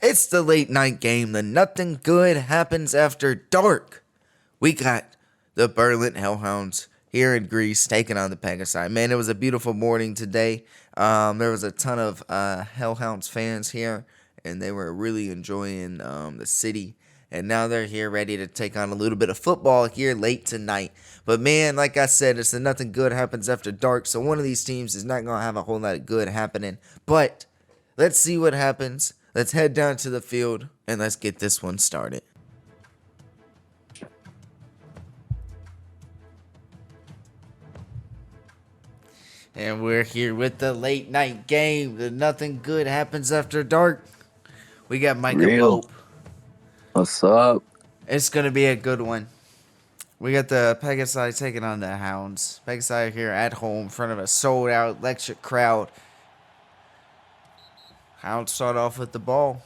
It's the late night game. The nothing good happens after dark. We got the Berlin Hellhounds here in Greece taking on the Pegasi. Man, it was a beautiful morning today. There was a ton of Hellhounds fans here, and they were really enjoying the city. And now they're here ready to take on a little bit of football here late tonight. But man, like I said, it's the nothing good happens after dark. So one of these teams is not going to have a whole lot of good happening. But let's see what happens. Let's head down to the field and let's get this one started. And we're here with the late night game. The nothing good happens after dark. We got Micah Real. Pope. What's up? It's going to be a good one. We got the Pegasi taking on the Hounds. Pegasi here at home in front of a sold out electric crowd. Hounds start off with the ball.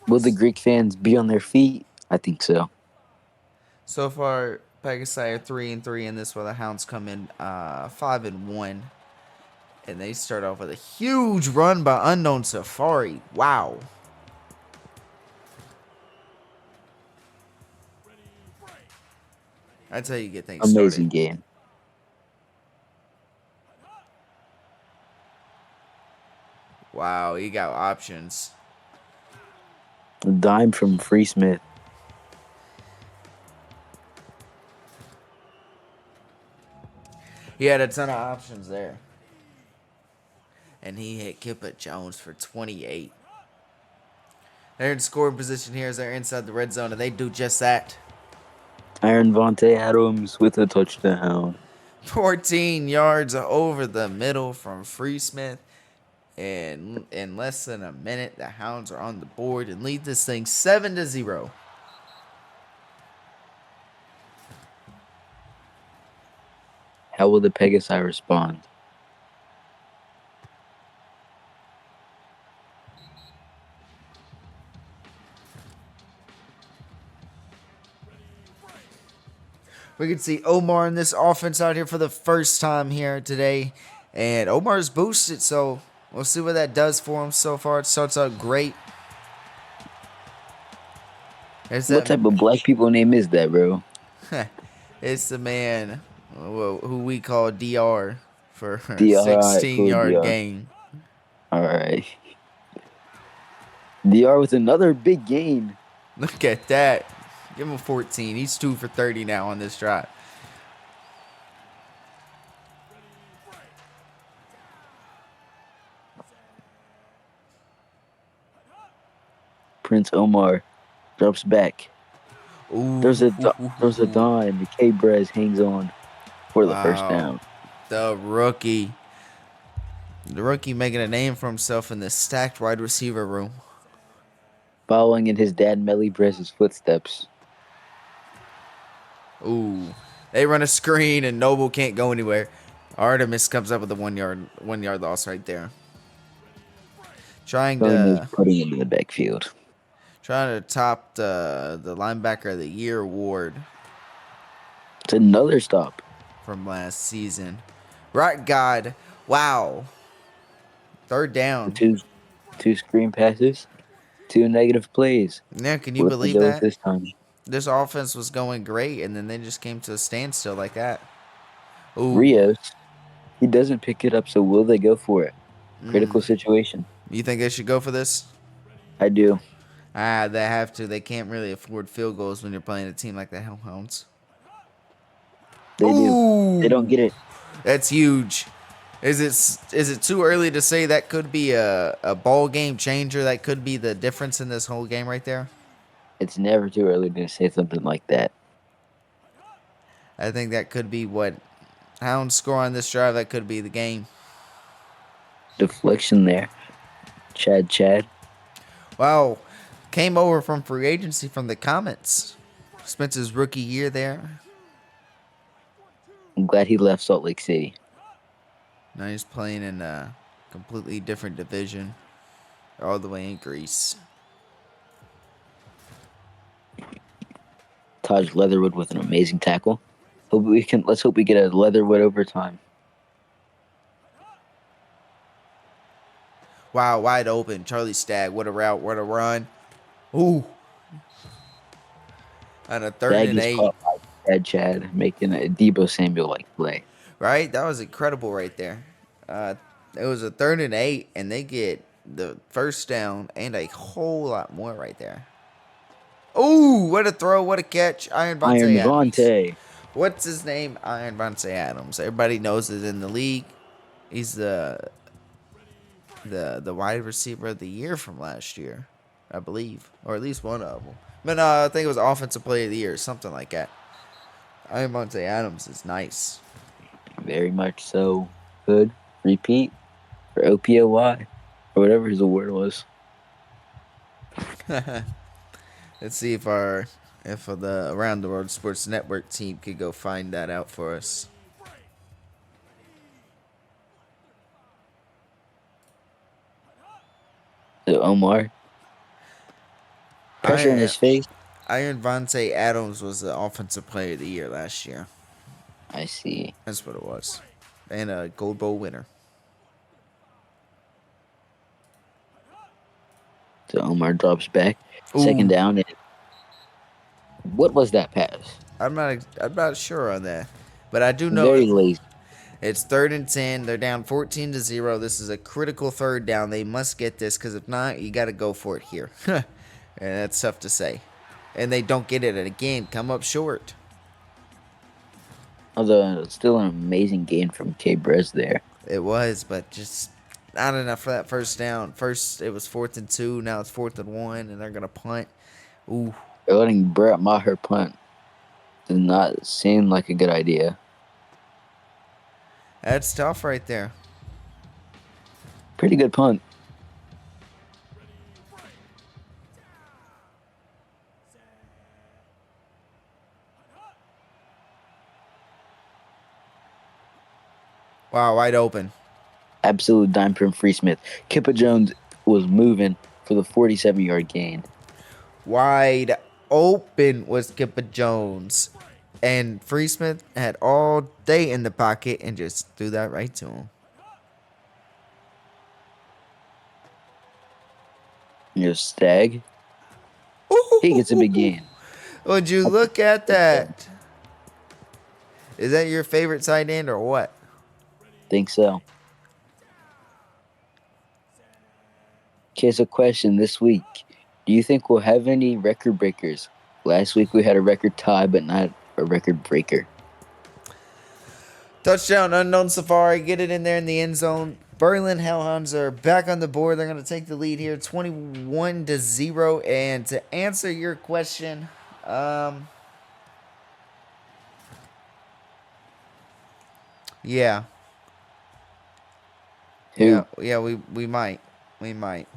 Will the Greek fans be on their feet? I think so. So far, Pegasi are 3-3 in this, while the Hounds come in 5-1. And they start off with a huge run by Unknown Safari. Wow. That's how you get things Amazing started. game. Wow, he got options. A dime from Free Smith. He had a ton of options there. And he hit Kippa Jones for 28. They're in scoring position here as they're inside the red zone, and they do just that. Aaron Vontae Adams with a touchdown. 14 yards over the middle from Free Smith. And in less than a minute, the Hounds are on the board and lead this thing 7-0. How will the Pegasi respond? We can see Omar in this offense out here for the first time here today. And Omar's boosted, so we'll see what that does for him so far. It starts out great. What type of black people name is that, bro? It's the man who we call DR for a DR, 16-yard DR. gain. All right. DR with another big gain. Look at that. Give him 14. He's 2 for 30 now on this drive. Prince Omar drops back. Ooh. There's a dime. The K-Brez hangs on for the first down. The rookie. The rookie making a name for himself in the stacked wide receiver room. Following in his dad Melly Brez's footsteps. Ooh. They run a screen and Noble can't go anywhere. Artemis comes up with a 1 yard loss right there. Putting into the backfield. Trying to top the linebacker of the year award. It's another stop From last season. Right, God. Wow. Third down. Two screen passes, 2 negative plays. Yeah, can you believe that? This time. This offense was going great, and then they just came to a standstill like that. Ooh. Rios, he doesn't pick it up, so will they go for it? Critical situation. You think they should go for this? I do. They have to. They can't really afford field goals when you're playing a team like the Hellhounds. They do. They don't get it. That's huge. Is it too early to say that could be a ball game changer? That could be the difference in this whole game right there? It's never too early to say something like that. I think that could be what Hounds score on this drive. That could be the game. Deflection there. Chad. Wow. Came over from free agency from the Comets. Spent his rookie year there. I'm glad he left Salt Lake City. Now he's playing in a completely different division. All the way in Greece. Taj Leatherwood with an amazing tackle. Let's hope we get a Leatherwood overtime. Wow, wide open. Charlie Stagg, what a route, what a run. Ooh. On a third Stag and is 8. caught by Chad making a Debo Samuel like play. Right? That was incredible right there. It was a third and 8, and they get the first down and a whole lot more right there. Ooh, what a throw, what a catch. Iron Iron Vontae Adams. Vontae. What's his name? Iron Vontae Adams. Everybody knows it in the league. He's the wide receiver of the year from last year, I believe, or at least one of them. But no, I think it was offensive player of the year, something like that. Iron Vontae Adams is nice. Very much so. Good. Repeat for OPOY or whatever his award was. Let's see if the Around the World Sports Network team could go find that out for us. So Omar. Pressure in his face. Iron Vontae Adams was the offensive player of the year last year. I see. That's what it was. And a Gold Bowl winner. So Omar drops back. Ooh. Second down. What was that pass? I'm not sure on that. But I do know Very lazy. it's 3rd and 10. They're down 14-0. This is a critical third down. They must get this, because if not, you got to go for it here. And that's tough to say. And they don't get it again. Come up short. Although still an amazing gain from K. Brez there. It was, but just not enough for that first down. First, it was 4th and 2. Now it's 4th and 1, and they're going to punt. Ooh. They're letting Brett Maher punt. Does not seem like a good idea. That's tough right there. Pretty good punt. Wow, wide open. Absolute dime from Free Smith. Kippa Jones was moving for the 47-yard gain. Wide open was Kippa Jones. And Free Smith had all day in the pocket and just threw that right to him. Stag. He gets a big gain. Would you look at that? Is that your favorite tight end or what? Think so. Okay, so question this week. Do you think we'll have any record breakers? Last week we had a record tie, but not a record breaker. Touchdown, Unknown Safari. Get it in there in the end zone. Berlin Hellhounds are back on the board. They're going to take the lead here 21-0. And to answer your question, yeah. Who? Yeah, we might. We might.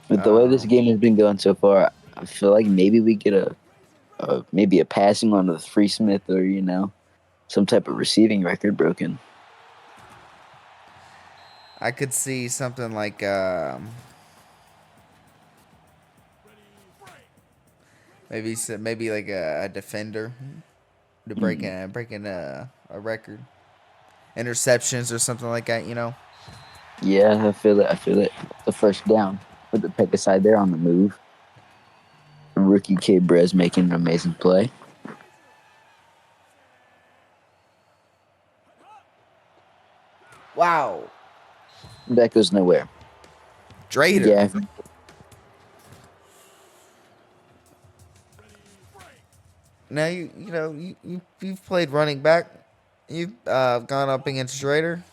With the way this game has been going so far, I feel like maybe we get maybe a passing on the Free Smith or, some type of receiving record broken. I could see something like maybe like a defender to breaking a record, interceptions or something like that. Yeah, I feel it. The first down with the Pegasi there on the move. Rookie K. Brez making an amazing play. Wow. That goes nowhere. Drader. Yeah. Now you've played running back. You've gone up against Drader.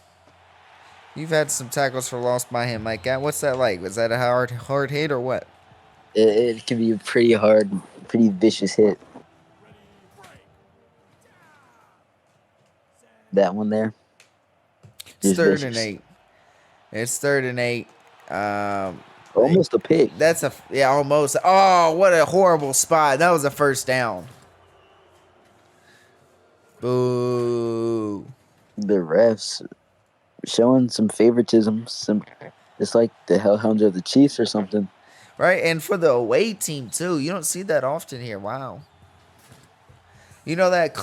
You've had some tackles for loss by him like that. What's that like? Was that a hard hit or what? It can be a pretty hard, pretty vicious hit. That one there. It's 3rd and 8. It's 3rd and 8. Almost a pick. Almost. Oh, what a horrible spot. That was a first down. Boo. The refs showing some favoritism, just like the Hellhounds or the Chiefs or something. Right, and for the away team too. You don't see that often here. Wow. You know that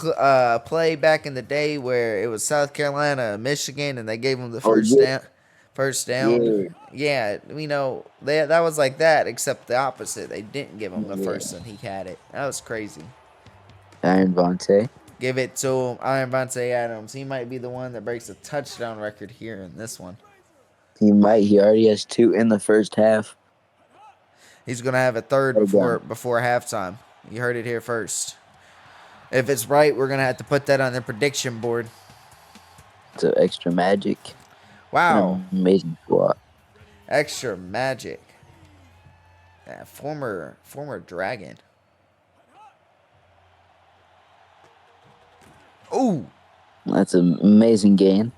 play back in the day where it was South Carolina, Michigan, and they gave them the Oh first yeah, down. First down. yeah, Yeah, that was like that, except the opposite. They didn't give him the yeah. first, and he had it. That was crazy. Aaron Vontae. Give it to Iron Vontae Adams. He might be the one that breaks the touchdown record here in this one. He might. He already has 2 in the first half. He's gonna have a third Oh, God. before halftime. You heard it here first. If it's right, we're gonna have to put that on the prediction board. So extra magic. Wow, An amazing squad. extra magic. Former dragon. Ooh, That's an amazing gain.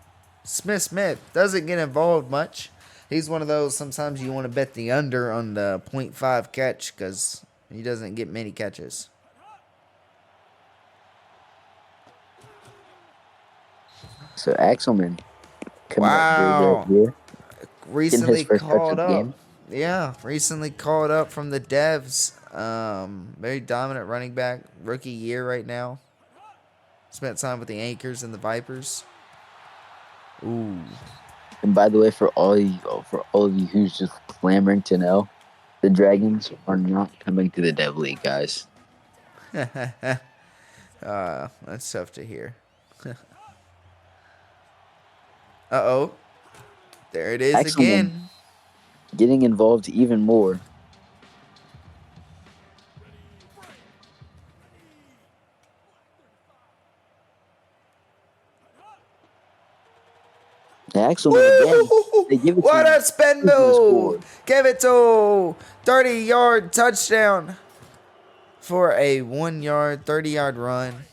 Smith doesn't get involved much. He's one of those, sometimes you want to bet the under on the .5 catch because he doesn't get many catches. So Axelman coming up Wow. here. Getting his Recently first touch of called the up. game. Yeah, recently called up from the Devs. Very dominant running back. Rookie year right now. Spent time with the Anchors and the Vipers. Ooh. And by the way, for all of you who's just clamoring to know, the Dragons are not coming to the Dev League, guys. That's tough to hear. Uh-oh. There it is Axelman again. getting involved even more. Axelman again. They give it to What him. a spin He's gonna score. move! Give it to 30-yard touchdown for a 1-yard, 30-yard run.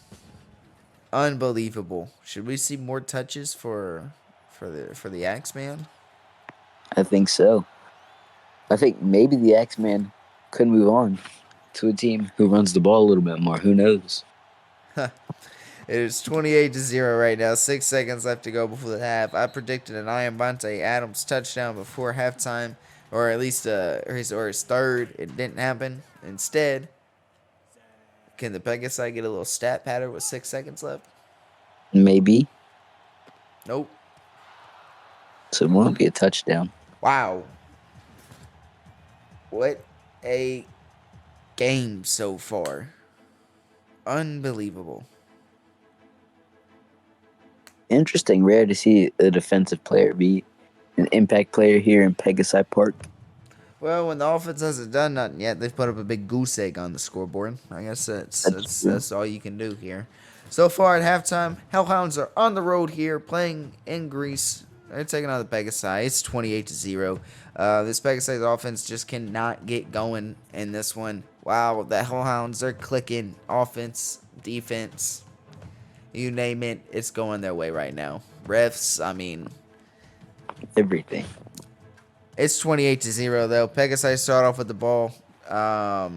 Unbelievable. Should we see more touches for the Axeman? I think so. I think maybe the Axeman could move on to a team who runs the ball a little bit more. Who knows? It is 28-0 right now. 6 seconds left to go before the half. I predicted an Iron Bonte Adams touchdown before halftime, or at least his third. It didn't happen. Instead, can the Pegasi get a little stat pattern with 6 seconds left? Maybe. Nope. So it won't be a touchdown. Wow. What a game so far. Unbelievable. Interesting. Rare to see a defensive player be an impact player here in Pegasi Park. Well, when the offense hasn't done nothing yet, they've put up a big goose egg on the scoreboard. I guess that's all you can do here. So far at halftime, Hellhounds are on the road here, playing in Greece. They're taking on the Pegasi. It's 28-0. This Pegasi offense just cannot get going in this one. Wow, the Hellhounds, they're clicking. Offense, defense, you name it, it's going their way right now. Refs, I mean, Everything. it's 28-0 though. Pegasi start off with the ball.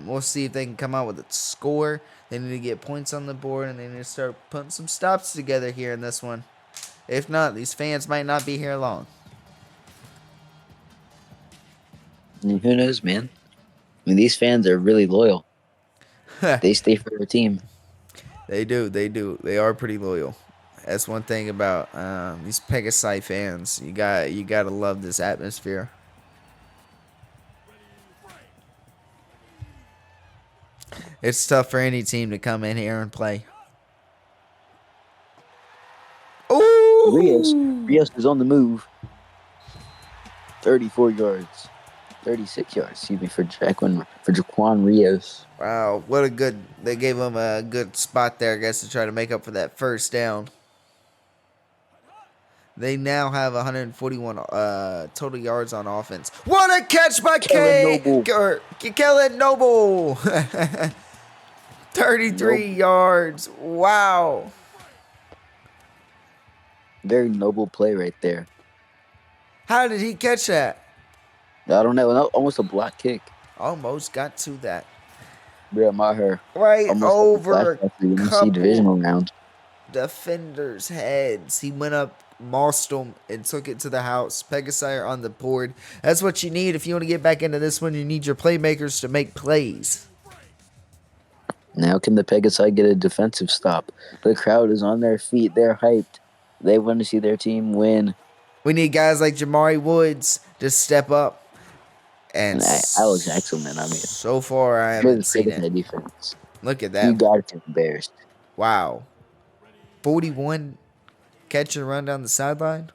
We'll see if they can come out with a score. They need to get points on the board, and they need to start putting some stops together here in this one. If not, these fans might not be here long. And who knows, man? I mean, these fans are really loyal. They stay for their team. They do. They are pretty loyal. That's one thing about these Pegasi fans. You gotta love this atmosphere. It's tough for any team to come in here and play. Ooh! Rios is on the move. 34 yards. 36 yards, excuse me, for Jaquan Rios. Wow, they gave him a good spot there, I guess, to try to make up for that first down. They now have 141 total yards on offense. What a catch by Kellen Noble! 33 yards. Wow. Very noble play right there. How did he catch that? I don't know. Almost a block kick. Almost got to that. Bro, Maher. Right Almost over a couple divisional round. defenders' heads. He went up, mossed them, and took it to the house. Pegasi are on the board. That's what you need if you want to get back into this one. You need your playmakers to make plays. Now can the Pegasi get a defensive stop? The crowd is on their feet. They're hyped. They want to see their team win. We need guys like Jamari Woods to step up. And And Alex Axelman, I mean, so far, I for the haven't seen it. Pegasi defense, Look at you that. got to be embarrassed. Wow. 41 catch and run down the sideline.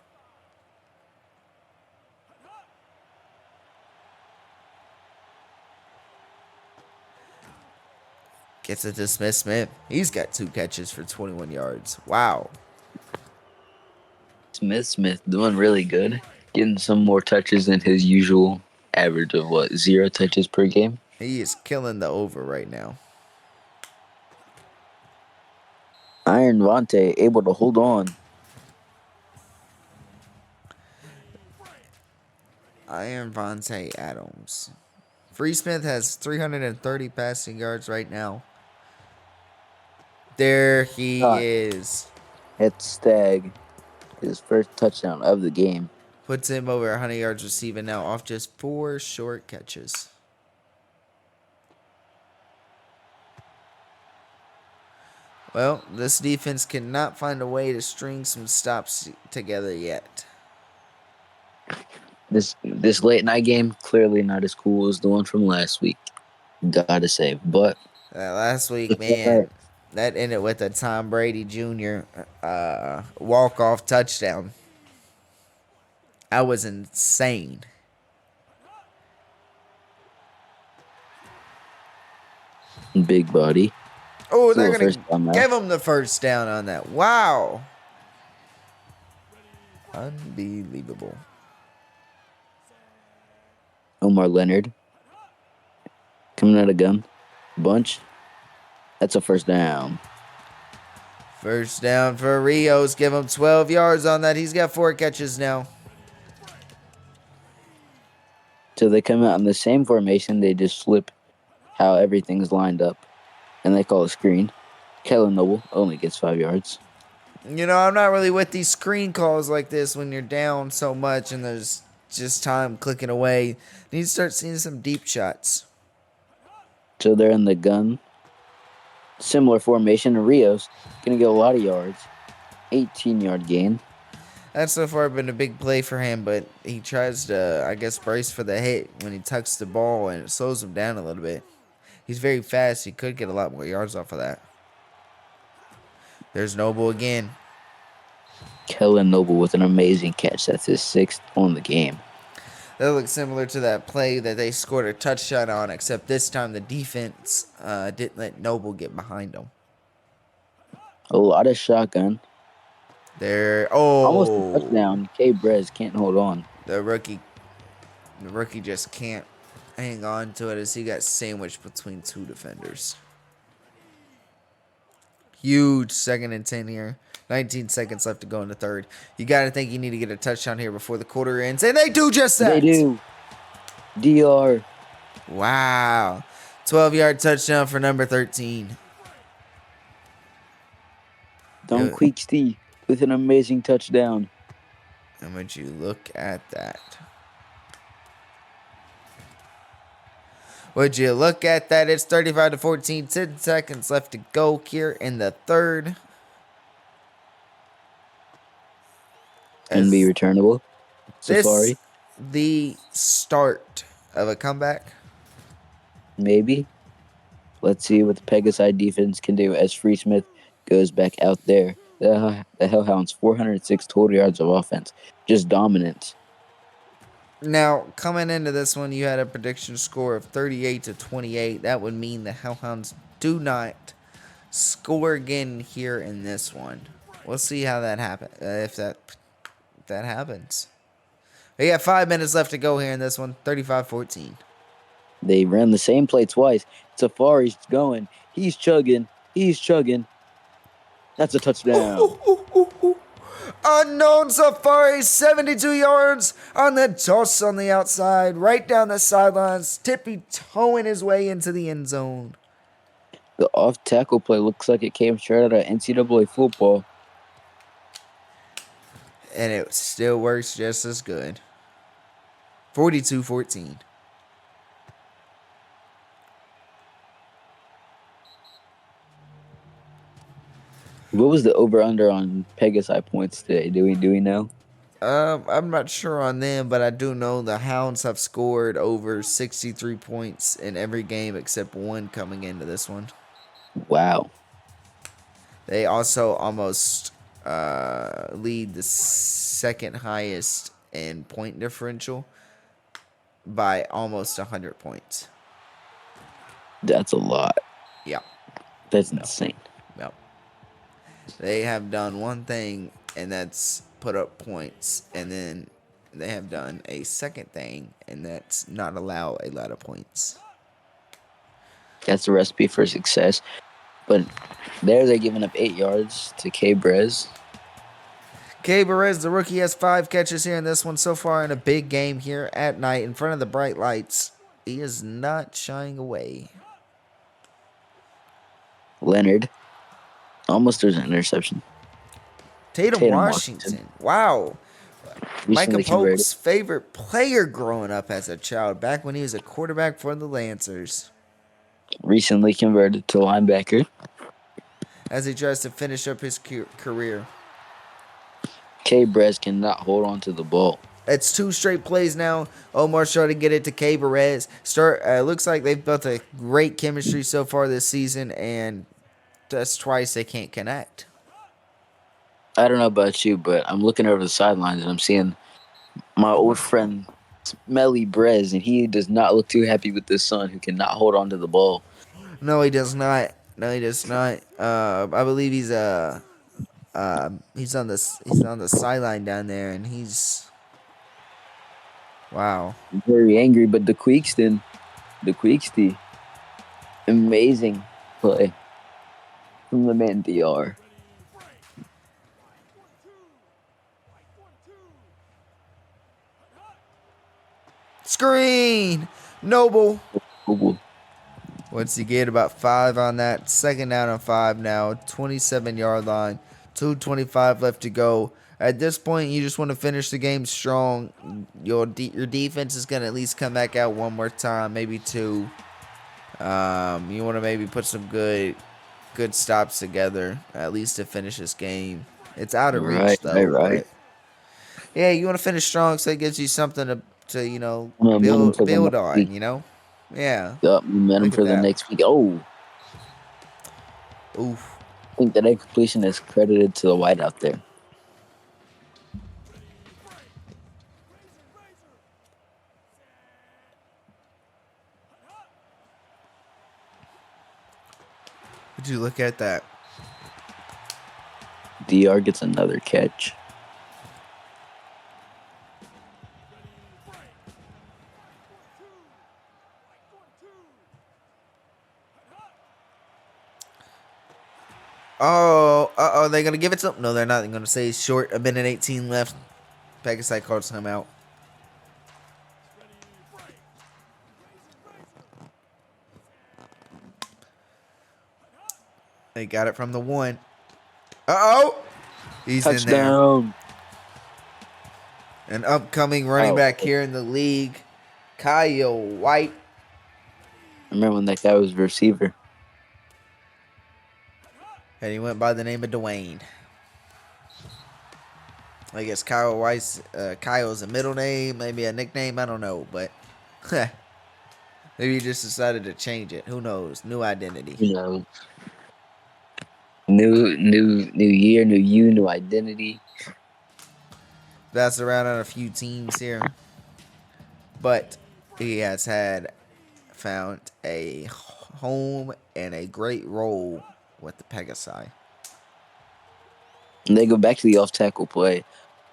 Gets it to Smith. He's got 2 catches for 21 yards. Wow. Smith doing really good, getting some more touches than his usual average of 0 touches per game. He is killing the over right now. Iron Vontae able to hold on. Iron Vontae Adams. Free Smith has 330 passing yards right now. There he is. Hit Stagg, his first touchdown of the game. Puts him over 100 yards receiving now off just 4 short catches. Well, this defense cannot find a way to string some stops together yet. This late night game clearly not as cool as the one from last week. Gotta say, but Last week, man, that ended with a Tom Brady Jr. Walk-off touchdown. That was insane. Big body. Oh, they're going to give him the first down on that. Wow. Unbelievable. Omar Leonard coming out of gun. Bunch. That's a first down. First down for Rios. Give him 12 yards on that. He's got 4 catches now. So they come out in the same formation. They just flip how everything's lined up. And they call a screen. Kellen Noble only gets 5 yards. You know, I'm not really with these screen calls like this when you're down so much and there's just time clicking away. You need to start seeing some deep shots. So they're in the gun. Similar formation. Rios going to get a lot of yards. 18-yard gain. That's so far been a big play for him, but he tries to, I guess, brace for the hit when he tucks the ball, and it slows him down a little bit. He's very fast. He could get a lot more yards off of that. There's Noble again. Kellen Noble with an amazing catch. That's his 6th on the game. That looks similar to that play that they scored a touchdown on, except this time the defense didn't let Noble get behind him. A lot of shotgun. Almost a touchdown. K. Brez can't hold on. The rookie just can't hang on to it as he got sandwiched between 2 defenders. Huge 2nd and 10 here. 19 seconds left to go in the third. You got to think you need to get a touchdown here before the quarter ends. And they do just that. They do. DR. Wow. 12-yard touchdown for number 13. Don Queeksty with an amazing touchdown. And would you look at that? Would you look at that? It's 35-14. 10 seconds left to go here in the third. And be returnable. Safari. The start of a comeback? Maybe. Let's see what the Pegasi defense can do as Free Smith goes back out there. The Hellhounds, 406 total yards of offense. Just dominant. Now, coming into this one, you had a prediction score of 38-28. That would mean the Hellhounds do not score again here in this one. We'll see how that happens. If that happens. We got 5 minutes left to go here in this one. 35-14. They ran the same play twice. Safari's going. He's chugging. That's a touchdown. Unknown Safari, 72 yards on the toss on the outside, right down the sidelines, tippy-toeing his way into the end zone. The off-tackle play looks like it came straight out of NCAA football. And it still works just as good. 42-14. What was the over under on Pegasi points today? Do we know? I'm not sure on them, but I do know the Hounds have scored over 63 points in every game except one coming into this one. Wow. They also almost lead the second highest in point differential by almost 100 points. That's a lot. Yeah. That's insane. Yep. They have done one thing, and that's put up points, and then they have done a second thing, and that's not allow a lot of points. That's a recipe for success. But there they're giving up 8 yards to K Brez. K. Perez, the rookie, has 5 catches here in this one so far in a big game here at night in front of the bright lights. He is not shying away. Leonard. Almost there's an interception. Tatum Washington. Wow. Micah Recently converted. Polk's favorite player growing up as a child, back when he was a quarterback for the Lancers. Recently converted to linebacker. As he tries to finish up his career. K Brez cannot hold on to the ball. It's 2 straight plays now. Omar's trying to get it to K. Perez. Looks like they've built a great chemistry so far this season, and that's twice they can't connect. I don't know about you, but I'm looking over the sidelines and I'm seeing my old friend Smelly Brez, and he does not look too happy with this son who cannot hold on to the ball. No, he does not. No, he does not. I believe he's on the sideline down there, and he's wow. Very angry, but the Queeksty, amazing play from the man DR. Screen! Noble. Ooh. Once you get about 5 on that, second down and 5 now, 27-yard line, 2:25 left to go. At this point, you just want to finish the game strong. Your defense is going to at least come back out one more time, maybe 2. You want to maybe put some good stops together, at least to finish this game. It's out of reach, though. Right. But yeah, you want to finish strong so it gives you something to Momentum for the build next on, week. Yeah. Got momentum Look at for the that. next week. Oh, Oof. I think that incompletion is credited to the white out there. Would you look at that? DR gets another catch. Oh, they're going to give it to him? No, they're not. They're going to say it's short. 1:18 left. Pegasi calls him out. They got it from the 1. He's Touchdown. in there. An upcoming running back here in the league, Kyle White. I remember when that guy was receiver. And he went by the name of Dwayne. I guess Kyle White's Kyle's a middle name, maybe a nickname, I don't know, but maybe he just decided to change it. Who knows? New identity. You know, new year, new you, new identity. That's around on a few teams here, but he has found a home and a great role with the Pegasi. And they go back to the off tackle play.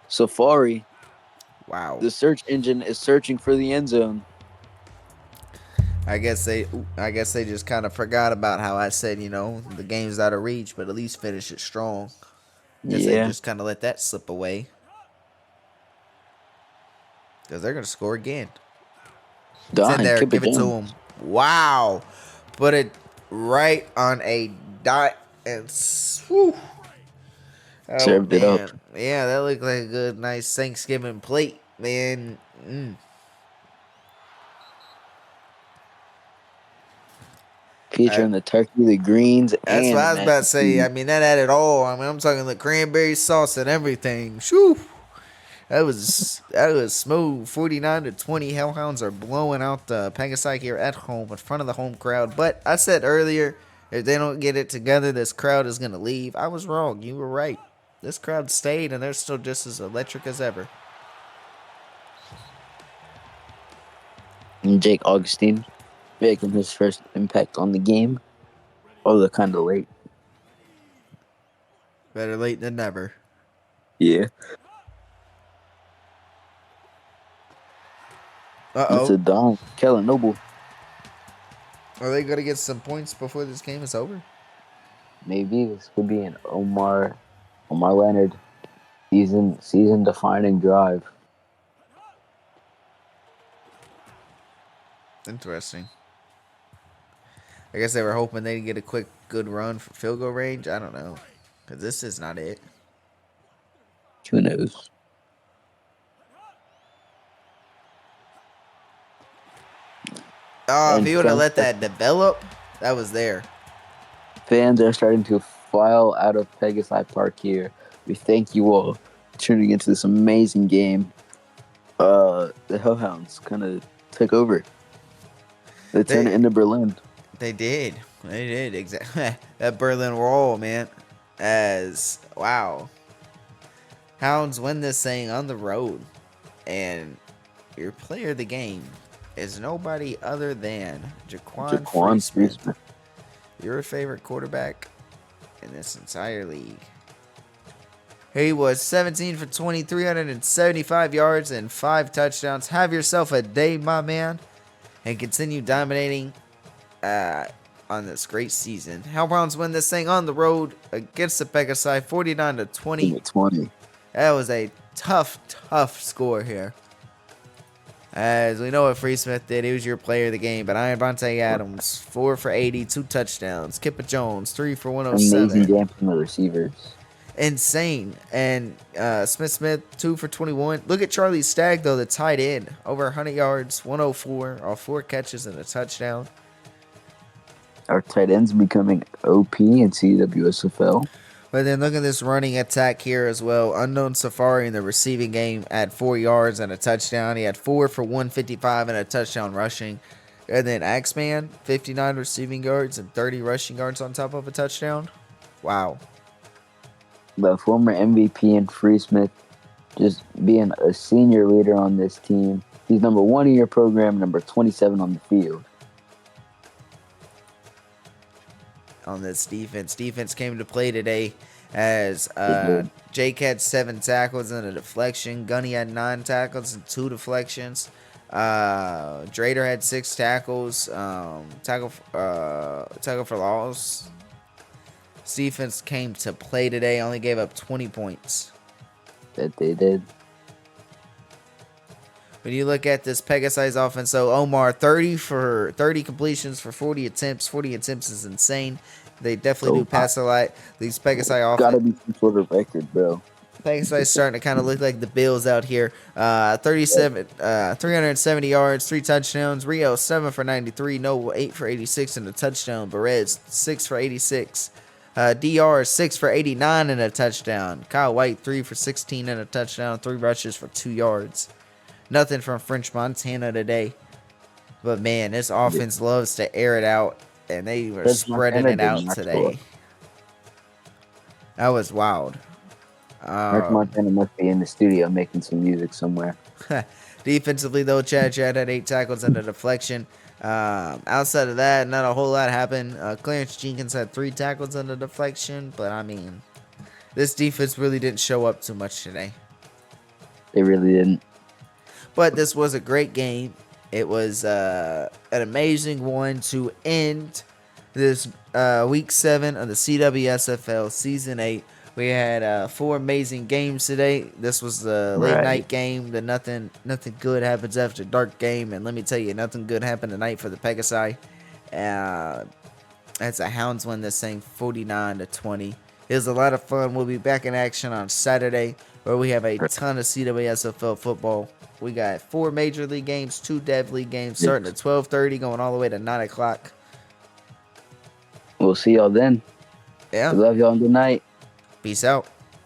Safari. Wow. The search engine is searching for the end zone. I guess they just kind of forgot about how I said, the game's out of reach, but at least finish it strong. Guess they just kind of let that slip away. Because they're going to score again. It's in there. Give it to him. Wow. Put it right on a dot and whew. Served it up. Yeah, that looked like a good, nice Thanksgiving plate, man. featuring the turkey, the greens, That's what and the I was about mac to and say. I cheese. mean, that had it all. I mean, I'm talking the cranberry sauce and everything. Shoo! That was smooth. 49-20. Hellhounds are blowing out the Pegasi here at home in front of the home crowd. But I said earlier, if they don't get it together, this crowd is gonna leave. I was wrong. You were right. This crowd stayed, and they're still just as electric as ever. And Jake Augustine making his first impact on the game. Although kind of late. Better late than never. Yeah. It's Uh-oh. a Don. Kellen Noble. Are they gonna get some points before this game is over? Maybe this could be an Omar Leonard season defining drive. Interesting. I guess they were hoping they'd get a quick, good run for field goal range. I don't know. Because this is not it. Who knows? Oh, if And he would have let that develop, that was there. fans are starting to file out of Pegasi Park here. We thank you all for tuning into this amazing game. The Hellhounds kind of took over. They turned it into Berlin. They did. They did. Exactly. That Berlin Wall, man. Wow. Hounds win this thing on the road. And your player of the game is nobody other than Jaquan Freesmith. Your favorite quarterback in this entire league. He was 17 for 20, 375 yards and 5 touchdowns. Have yourself a day, my man. And continue dominating on this great season. Hellhounds win this thing on the road against the Pegasi 49-20. That was a tough score here. As we know what Freesmith did, he was your player of the game. But Iron Vontae Adams, 4 for 80, 2 touchdowns. Kippa Jones, 3 for 107. Amazing game from the receivers. Insane. And Smith, 2 for 21. Look at Charlie Stagg, though, the tight end. Over 100 yards, 104, all 4 catches and a touchdown. Our tight ends becoming OP in CWSFL. But then look at this running attack here as well. Unknown Safari in the receiving game had 4 yards and a touchdown. He had 4 for 155 and a touchdown rushing. And then Axeman, 59 receiving yards and 30 rushing yards on top of a touchdown. Wow. The former MVP and Freesmith just being a senior leader on this team. He's number 1 in your program, number 27 on the field. On this defense. Defense came to play today as Jake had 7 tackles and a deflection. Gunny had 9 tackles and 2 deflections. Drader had 6 tackles. Tackle for loss. This defense came to play today. Only gave up 20 points. That they did. When you look at this Pegasi's offense, so Omar 30 completions for 40 attempts. 40 attempts is insane. They definitely do pass a lot. These Pegasi offense gotta be some sort of record, bro. Pegasi's starting to kind of look like the Bills out here. 370 yards, 3 touchdowns. Rio 7 for 93. Noble 8 for 86 and a touchdown. Berez 6 for 86. DR 6 for 89 and a touchdown. Kyle White 3 for 16 and a touchdown. 3 rushes for 2 yards. Nothing from French Montana today. But, man, this offense loves to air it out, and they were spreading it out today. That was wild. French Montana must be in the studio making some music somewhere. Defensively, though, Chad had 8 tackles and a deflection. Outside of that, not a whole lot happened. Clarence Jenkins had 3 tackles and a deflection. But, I mean, this defense really didn't show up too much today. They really didn't. But this was a great game. It was an amazing one to end this week 7 of the CWSFL Season 8. We had 4 amazing games today. This was the late night game. The nothing good happens after dark game. And let me tell you, nothing good happened tonight for the Pegasi. That's a Hounds win this thing 49-20. It was a lot of fun. We'll be back in action on Saturday, where we have a ton of CWSFL football. We got 4 Major League games, 2 Dev League games, starting at 12:30, going all the way to 9 o'clock. We'll see y'all then. Yeah. We love y'all and good night. Peace out.